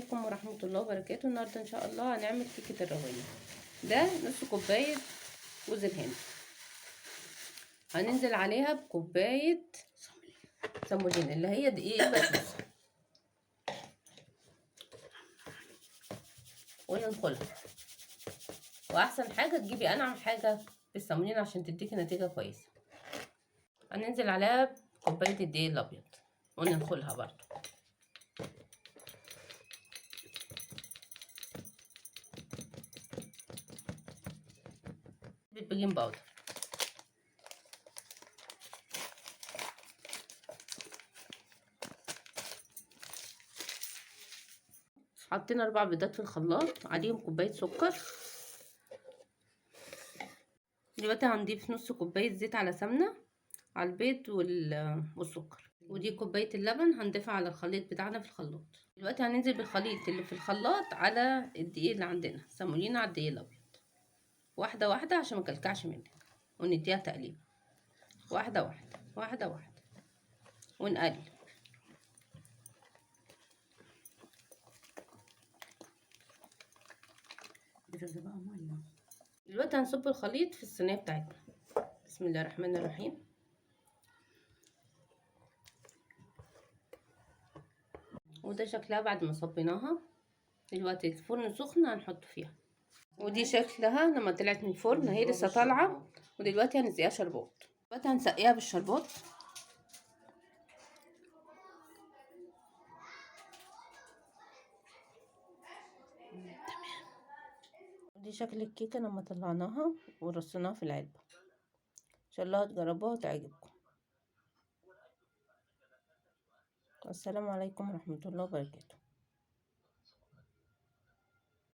عليكم ورحمة الله وبركاته. النهاردة ان شاء الله هنعمل كيكة الرغية. ده نص كوباية جوز الهند، هننزل عليها بكوباية سمولين اللي هي دقيق بسبوسة وننخلها. واحسن حاجة تجيبي انعم حاجة بالسمولين عشان تديكي نتيجة كويسة. هننزل عليها بكوباية الدقيق الابيض وننخلها برضو. بالبيكنج باودر حطينا 4 بيضات في الخلاط، عليهم كوباية سكر. دلوقتي هنضيف نص كوباية زيت على سمنة على البيض والسكر، ودي كوباية اللبن هنضيفها على الخليط بتاعنا في الخلاط. دلوقتي هننزل بالخليط اللي في الخلاط على الدقيق اللي عندنا، سمولينا على الدقيق الابيض واحدة واحدة عشان مكلكعش منك، ونديها تقليبة واحدة واحدة واحدة واحدة ونقلب. دلوقتي هنصب الخليط في الصينية بتاعتنا. بسم الله الرحمن الرحيم. وده شكلها بعد ما صبيناها. دلوقتي الفرن سخن هنحط فيها، ودي شكلها لما طلعت من الفرن اهي لسه طالعه. ودلوقتي هنسقيها شربات. دلوقتي هنسقيها بالشربات. دي شكل الكيكه لما طلعناها ورصيناها في العلبه. ان شاء الله هتجربوها وتعجبكم. السلام عليكم ورحمه الله وبركاته.